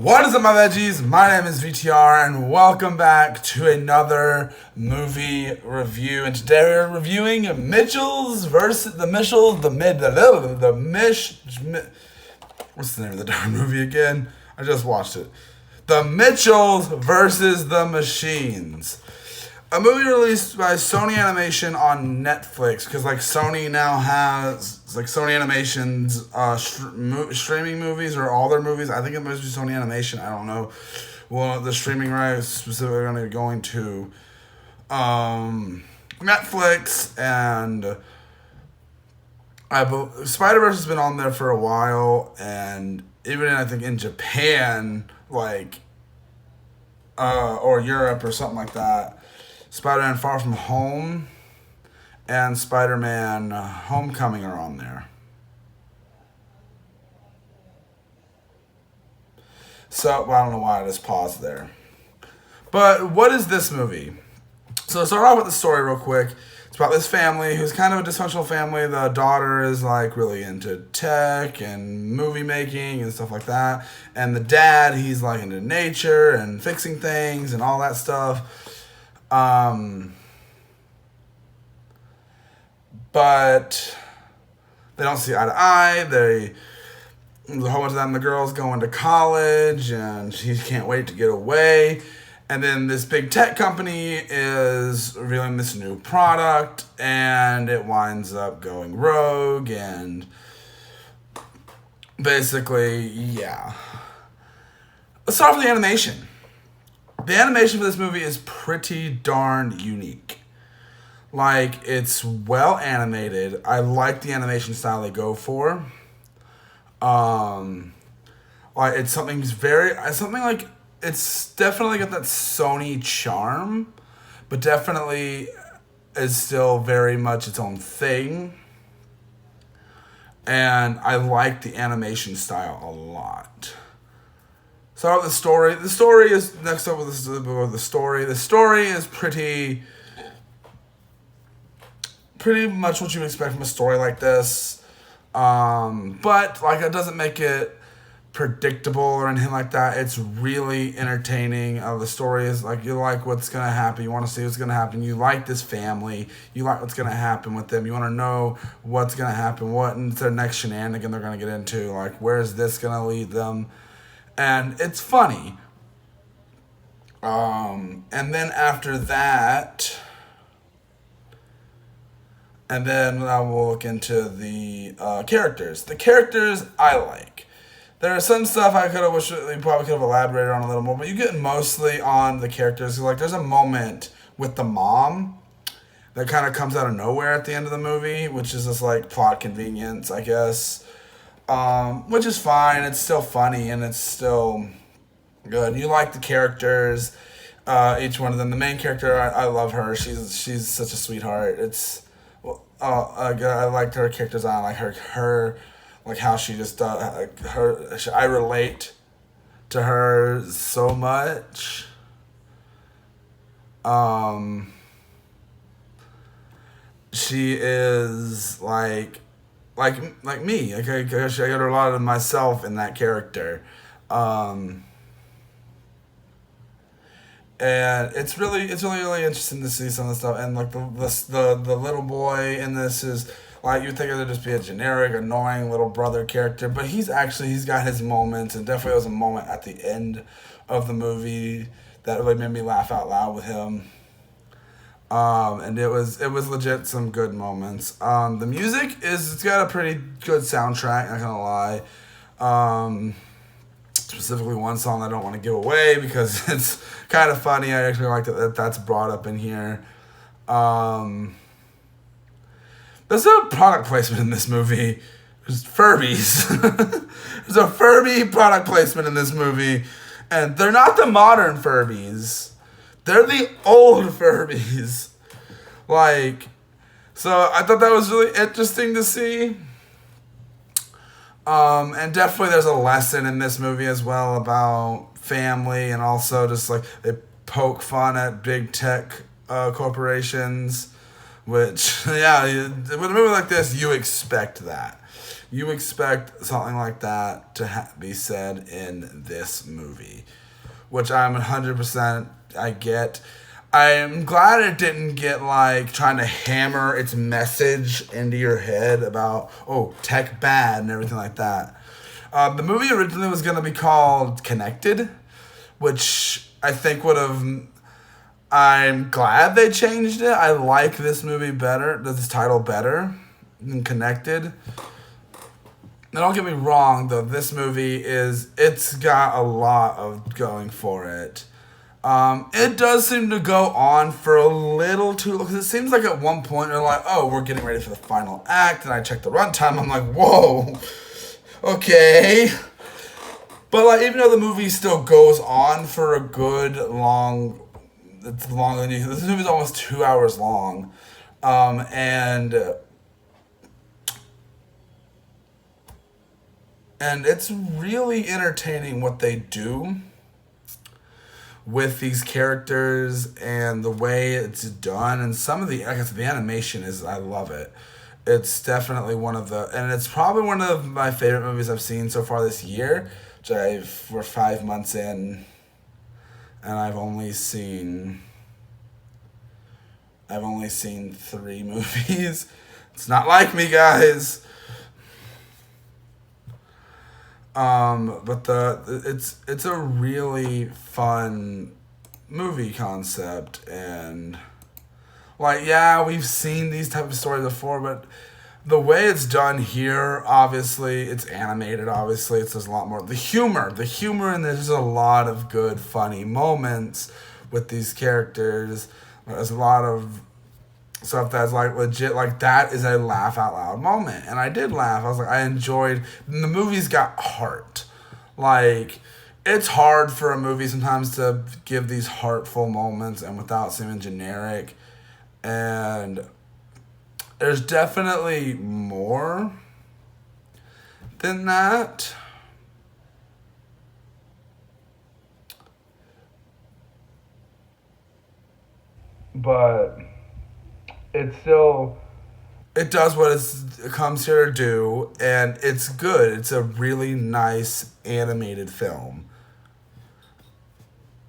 What is up, my veggies? My name is VTR, and welcome back to another movie review. And today we're reviewing Mitchell's versus the Mitchells, what's the name of the darn movie again? I just watched it. The Mitchells versus the Machines. A movie released by Sony Animation on Netflix, because Sony now has Sony Animation's streaming movies, or all their movies. I think it must be Sony Animation. I don't know. Well, the streaming rights specifically are going to be going to Netflix, and Spider-Verse has been on there for a while, and even I think in Japan, or Europe or something like that. Spider-Man Far From Home and Spider-Man Homecoming are on there. So, I don't know why I just paused there. But what is this movie? So, start off with the story real quick. It's about this family who's kind of a dysfunctional family. The daughter is really into tech and movie making and stuff like that. And the dad, he's into nature and fixing things and all that stuff. But they don't see eye to eye. There's a whole bunch of them. The girl's going to college, and she can't wait to get away. And then this big tech company is revealing this new product, and it winds up going rogue, and basically, yeah. Let's start with the animation. The animation for this movie is pretty darn unique. It's well animated. I like the animation style they go for. It's it's definitely got that Sony charm, but definitely is still very much its own thing. And I like the animation style a lot. So the story. The story is next up with the story. The story is pretty much what you would expect from a story like this, but it doesn't make it predictable or anything like that. It's really entertaining. The story is you like what's gonna happen. You want to see what's gonna happen. You like this family. You like what's gonna happen with them. You want to know what's gonna happen. What's their next shenanigan they're gonna get into? Where's this gonna lead them? And it's funny. And then after that, we'll look into the characters. The characters I like. There is some stuff I wish we probably could have elaborated on a little more, but you get mostly on the characters. There's a moment with the mom that kind of comes out of nowhere at the end of the movie, which is just plot convenience, I guess. Which is fine. It's still funny and it's still good. You like the characters, each one of them. The main character, I love her. She's such a sweetheart. I liked her character design. I like her, how she just does I relate to her so much. She is like me. I got a lot of myself in that character. And it's really interesting to see some of the stuff. And the little boy in this is you'd think it would just be a generic, annoying little brother character, but he's got his moments, and definitely was a moment at the end of the movie that really made me laugh out loud with him. And it was legit some good moments. The music it's got a pretty good soundtrack, not gonna lie. Specifically one song I don't want to give away because it's kind of funny. I actually like that's brought up in here. There's a product placement in this movie. There's Furbies. There's a Furby product placement in this movie, and they're not the modern Furbies. They're the old Furbies. So I thought that was really interesting to see. And definitely there's a lesson in this movie as well about family, and also just they poke fun at big tech corporations, which, yeah, with a movie like this, you expect that. you expect something like that to be said in this movie, which I'm 100% I get. I'm glad it didn't get like trying to hammer its message into your head about, oh, tech bad and everything like that. The movie originally was going to be called Connected, which I think would have. I'm glad they changed it. I like this movie better, this title better than Connected. Now, don't get me wrong, though. This movie it's got a lot of going for it. It does seem to go on for a little too long, because it seems like at one point they're like, oh, we're getting ready for the final act, and I checked the runtime, I'm like, whoa, okay. But like, even though the movie still goes on for a good long, it's longer than you. This movie's almost 2 hours long, and it's really entertaining what they do with these characters and the way it's done, and some of the, I guess the animation is, I love it. It's definitely and it's probably one of my favorite movies I've seen so far this year. We're 5 months in, and I've only seen 3 movies. It's not like me, guys. But it's a really fun movie concept, and like, yeah, we've seen these type of stories before, but the way it's done here, obviously, it's animated, obviously, there's a lot more, the humor, and there's a lot of good, funny moments with these characters. There's a lot of stuff that's like legit, like that is a laugh out loud moment, and I did laugh. I was like, I enjoyed, and the movie's got heart. Like, it's hard for a movie sometimes to give these heartful moments and without seeming generic, and there's definitely more than that. But it does what it comes here to do, and it's good. It's a really nice animated film.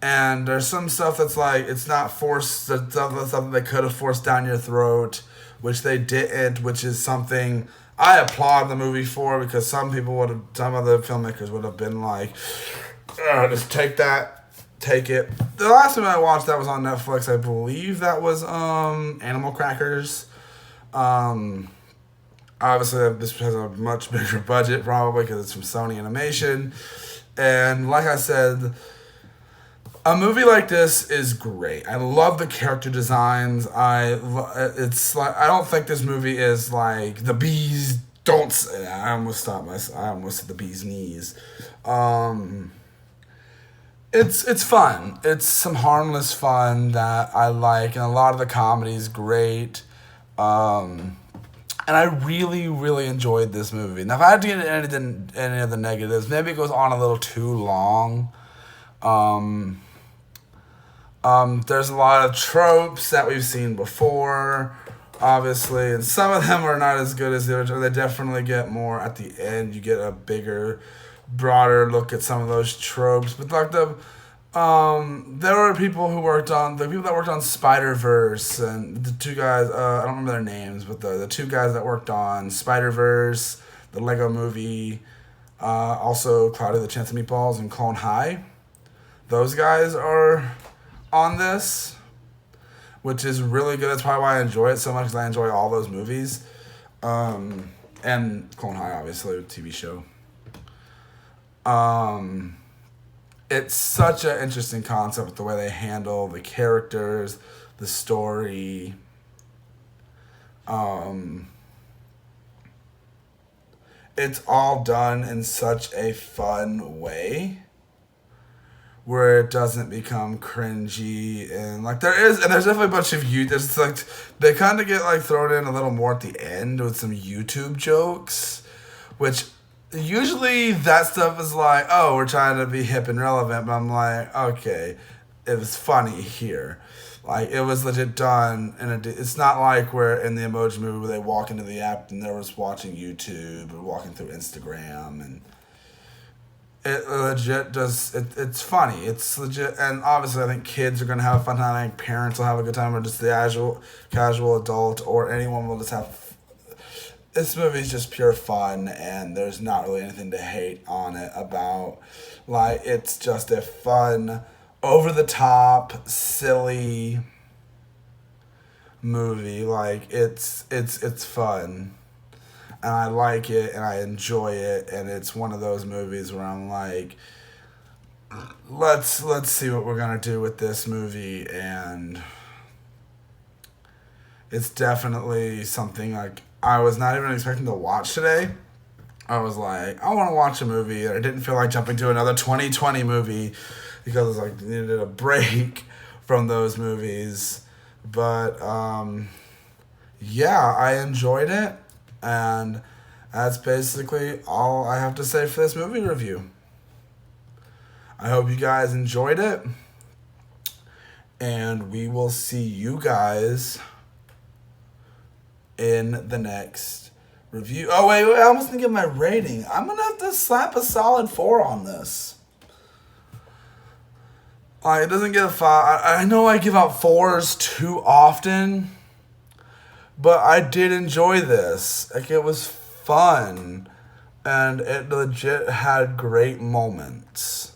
And there's some stuff that's like, it's not forced, that's something they could have forced down your throat, which they didn't, which is something I applaud the movie for, because some other filmmakers would have been like, just take it. The last time I watched that was on Netflix. I believe that was Animal Crackers. Obviously, this has a much bigger budget, probably, because it's from Sony Animation. And like I said, a movie like this is great. I love the character designs. It's like, I don't think this movie is like the bees don't. I almost said the bee's knees. It's fun. It's some harmless fun that I like, and a lot of the comedy is great. And I really, really enjoyed this movie. Now, if I had to get into any of the negatives, maybe it goes on a little too long. There's a lot of tropes that we've seen before, obviously, and some of them are not as good as the original. They definitely get more at the end. You get a bigger, broader look at some of those tropes. But like there were people that worked on Spider-Verse, and the two guys, I don't remember their names, but the two guys that worked on Spider-Verse, the Lego movie, also Cloudy the Chance of Meatballs, and Clone High. Those guys are on this, which is really good. That's probably why I enjoy it so much, because I enjoy all those movies. And Clone High, obviously, a TV show. It's such an interesting concept, the way they handle the characters, the story. It's all done in such a fun way, where it doesn't become cringy, and like there's definitely a bunch of there's like, they kind of get like thrown in a little more at the end with some YouTube jokes, which usually that stuff is like, oh, we're trying to be hip and relevant, but I'm like, okay, it was funny here. Like, it was legit done, and it's not like we're in the Emoji Movie where they walk into the app and they're just watching YouTube or walking through Instagram, and it legit does. It's funny. It's legit, and obviously, I think kids are gonna have a fun time. I think parents will have a good time, or just the casual adult, or anyone will just have. This movie's just pure fun, and there's not really anything to hate on it about. Like, it's just a fun, over the top, silly movie. Like, it's fun, and I like it, and I enjoy it, and it's one of those movies where I'm like, let's see what we're gonna do with this movie, and it's definitely something like I was not even expecting to watch today. I was like, I want to watch a movie, and I didn't feel like jumping to another 2020 movie because I was like, needed a break from those movies. But yeah, I enjoyed it, and that's basically all I have to say for this movie review. I hope you guys enjoyed it, and we will see you guys in the next review. Oh, wait, I almost didn't give my rating. I'm going to have to slap a solid 4 on this. It doesn't get a 5. I know I give out 4s too often, but I did enjoy this. Like, it was fun, and it legit had great moments.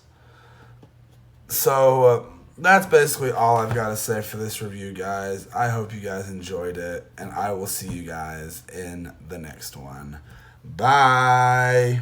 So, that's basically all I've got to say for this review, guys. I hope you guys enjoyed it, and I will see you guys in the next one. Bye!